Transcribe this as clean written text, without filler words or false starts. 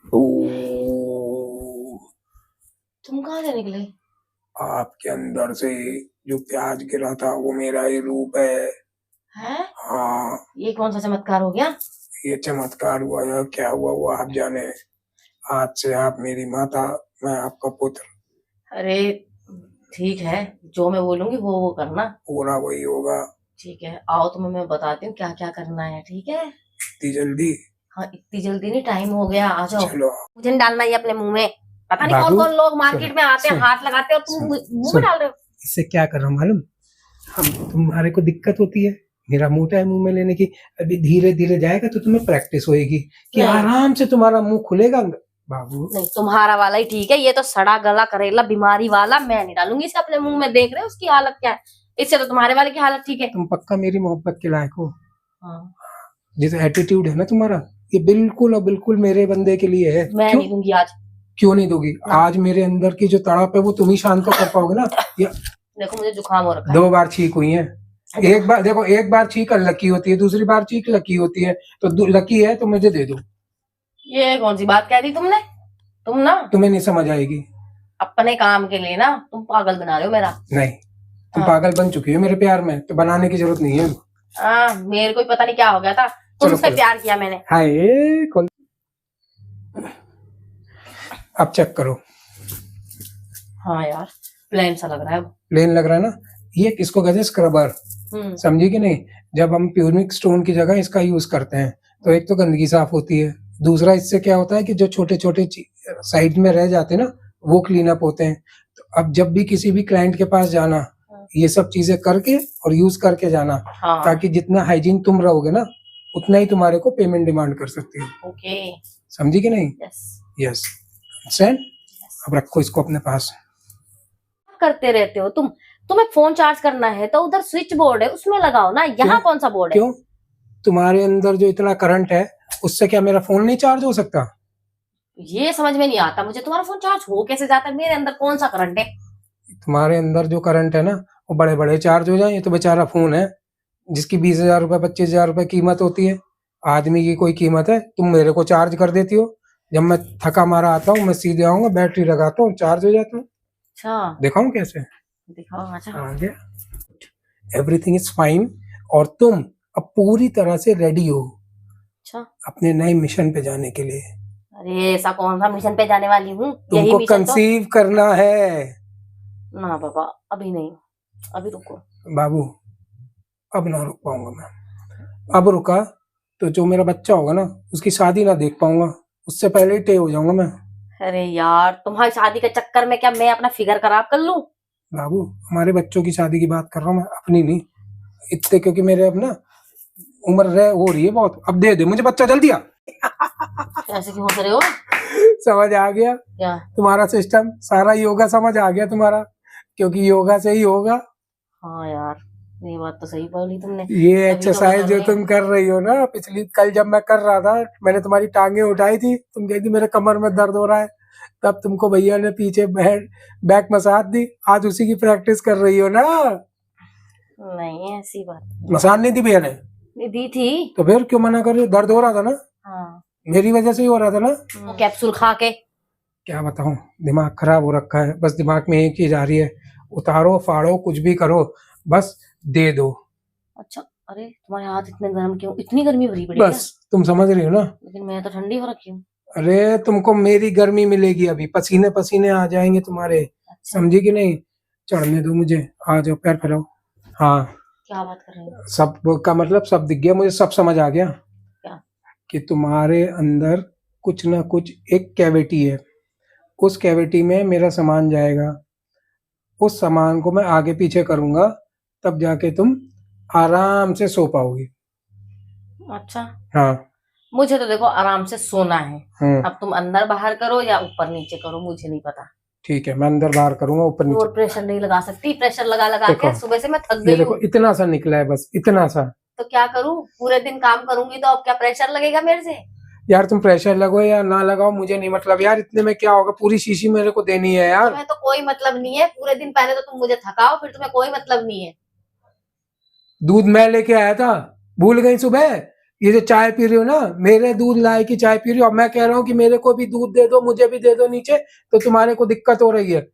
ओ, तुम कहाँ से निकले? आपके अंदर से जो प्याज गिरा था वो मेरा ही रूप है। हैं? हाँ, ये कौन सा चमत्कार हो गया? ये चमत्कार हुआ या क्या हुआ वो आप जाने। आज से आप मेरी माता, मैं आपका पुत्र। अरे ठीक है, जो मैं बोलूंगी वो करना। पूरा वही होगा। ठीक है, आओ तुम्हें मैं बताती हूँ क्या क्या करना है। ठीक है? इतनी जल्दी? हाँ, इतनी जल्दी नहीं, टाइम हो गया, आ जाओ। चलो। मुझे नहीं डालना ये अपने मुंह में। पता नहीं कौन बाबू, कौन लोग मार्केट में आते हैं, सुन, हाथ लगाते हैं और तुम सुन, मुंह में सुन। डाल रहे हो। इससे क्या कर रहा हूँ मालूम? हम तुम्हारे को दिक्कत होती है मेरा मोटा है मुंह में लेने की। अभी धीरे धीरे जाएगा तो तुम्हें प्रैक्टिस होएगी कि नहीं। आराम से तुम्हारा मुंह खुलेगा। बाबू, नहीं, तुम्हारा वाला ही ठीक है, ये तो सड़ा गला करेला बीमारी वाला, मैं नहीं डालूंगी इसे अपने मुंह में। देख रहे हो उसकी हालत क्या है? इससे तो तुम्हारे वाले की हालत ठीक है। तुम पक्का मेरी मोहब्बत के लायक हो। हाँ। जैसे एटीट्यूड है ना तुम्हारा, ये बिल्कुल और बिल्कुल मेरे बंदे के लिए है। मैं क्यों नहीं दूंगी आज। क्यों नहीं दोगी? आज मेरे अंदर की जो तड़प है वो तुम ही शांत कर पाओगे ना। या देखो मुझे जुकाम हो रखा है। 2 बार छींक हुई है। एक बार देखो, एक बार छींक लकी होती है, दूसरी बार छींक लकी होती है। तो लकी है तो मुझे दे दो। ये कौन सी बात कह दी तुमने? तुम ना तुम्हें नहीं समझ आएगी। अपने काम के लिए ना तुम पागल बना रहे हो मेरा। नहीं, तुम हाँ। पागल बन चुकी हो मेरे प्यार में, तो बनाने की जरूरत नहीं है। मेरे को ही पता नहीं क्या हो गया था, तुमसे प्यार किया मैंने। हाय कौन। अब चेक करो। हाँ यार, प्लेन सा लग रहा है। प्लेन लग रहा है ना? ये किसको कहते हैं? स्क्रबर। समझी कि नहीं? जब हम प्यूरिक स्टोन की जगह इसका यूज करते हैं तो एक तो गंदगी साफ होती है, दूसरा इससे क्या होता है कि जो छोटे छोटे साइड में रह जाते हैं ना वो क्लीन अप होते हैं। तो अब जब भी किसी भी क्लाइंट के पास जाना, ये सब चीजें करके और यूज करके जाना। हाँ। ताकि जितना हाइजीन तुम रहोगे ना उतना ही तुम्हारे को पेमेंट डिमांड कर सकती है। ओके। समझी कि नहीं? यस। सेंड। अब रखो इसको अपने पास। करते रहते हो तुम। तुम्हें फोन चार्ज करना है तो उधर स्विच बोर्ड है उसमें लगाओ ना, यहाँ कौन सा बोर्ड है? क्यों? तुम्हारे अंदर जो इतना करंट है उससे क्या मेरा फोन नहीं चार्ज हो सकता? ये समझ में नहीं आता मुझे, तुम्हारा फोन चार्ज हो कैसे जाता है? मेरे अंदर कौन सा करंट है? तुम्हारे अंदर जो करंट है ना वो बड़े बड़े चार्ज हो जाए। ये तो बेचारा फोन है जिसकी 20,000 रुपए 25,000 रुपए कीमत होती है। आदमी की कोई कीमत है? तुम मेरे को चार्ज कर देती हो। जब मैं थका मारा आता हूँ मैं सीधे आऊंगा, बैटरी लगाता हूँ, चार्ज हो जाता हूँ। अच्छा, दिखाऊं कैसे? दिखाओ। अच्छा, आ गया। Everything is fine. और तुम अब पूरी तरह से रेडी हो अच्छा। अपने नए मिशन पे जाने के लिए। अरे ऐसा कौन सा मिशन पे जाने वाली हूँ? यही तुमको मिशन तो। कंसीव करना है। ना बाबा, अभी नहीं, अभी रुको। बाबू, अब ना रुक पाऊंगा मैं। अब रुका तो जो मेरा बच्चा होगा ना उसकी शादी ना देख पाऊंगा, उससे पहले ही टे हो जाऊंगा मैं। अरे यार, तुम्हारी शादी के चक्कर में क्या मैं अपना फिगर खराब कर लूं? बाबू, हमारे बच्चों की शादी की बात कर रहा हूँ मैं, अपनी नहीं। इतने क्योंकि मेरे अब ना उम्र रह हो रही है बहुत। अब दे दे मुझे बच्चा जल्दी आ। ऐसे क्यों हंस रहे हो? समझ आ गया क्या? तुम्हारा सिस्टम सारा योगा समझ आ गया तुम्हारा, क्योंकि योगा से ही होगा। हाँ यार, ये बात तो सही बोली तुमने। ये एक्सरसाइज जो तुम कर रही हो ना, पिछली कल जब मैं कर रहा था मैंने तुम्हारी टांगे उठाई थी, तुम कहती मेरे कमर में दर्द हो रहा है, तब तुमको भैया ने पीछे बैक मसाज दी। आज उसी की प्रैक्टिस कर रही हो ना? नहीं, ऐसी बात मसाज नहीं दी भैया ने? नहीं दी थी। तो फिर क्यों मना कर रही हो? दर्द हो रहा था ना? हाँ। मेरी वजह से ही हो रहा था ना? वो कैप्सूल खा के। क्या बताऊं, दिमाग खराब हो रखा है। बस दिमाग में एक चीज आ रही है, उतारो फाड़ो कुछ भी करो, बस दे दो। अच्छा, अरे तुम्हारे हाथ इतने गर्म क्यों? इतनी गर्मी भरी पड़ी बस तुम समझ रही हो ना? लेकिन मैं तो ठंडी हो रखी हूँ। अरे तुमको मेरी गर्मी मिलेगी, अभी पसीने पसीने आ जाएंगे तुम्हारे। अच्छा। समझी कि नहीं? चढ़ने दो मुझे, आ जाओ, पैर फैलाओ। हाँ, क्या बात कर रहे हो? सब का मतलब सब दिख गया मुझे, सब समझ आ गया। क्या? कि तुम्हारे अंदर कुछ ना कुछ एक कैविटी है, उस कैविटी में मेरा सामान जाएगा, उस सामान को मैं आगे पीछे करूंगा, तब जाके तुम आराम से सो पाओगी। अच्छा। हाँ। मुझे तो देखो आराम से सोना है। अब तुम अंदर बाहर करो या ऊपर नीचे करो, मुझे नहीं पता। ठीक है, मैं अंदर बाहर करूंगा, ऊपर नीचे। और प्रेशर नहीं लगा सकती, प्रेशर लगा लगा के सुबह से मैं थक ये गई देखो हूँ। इतना सा निकला है, बस इतना सा। तो क्या करूँ? पूरे दिन काम करूंगी तो अब क्या प्रेशर लगेगा मेरे से? यार तुम प्रेशर लगो या ना लगाओ मुझे नहीं मतलब यार, इतने में क्या होगा, पूरी शीशी मेरे को देनी है यार। तुम्हें तो कोई मतलब नहीं है, पूरे दिन पहले तो तुम मुझे थकाओ, फिर तुम्हें कोई मतलब नहीं है। दूध मैं लेके आया था, भूल गई सुबह? ये जो चाय पी रही हो ना, मेरे दूध लाए की चाय पी रही हो, अब मैं कह रहा हूँ कि मेरे को भी दूध दे दो, मुझे भी दे दो नीचे, तो तुम्हारे को दिक्कत हो रही है।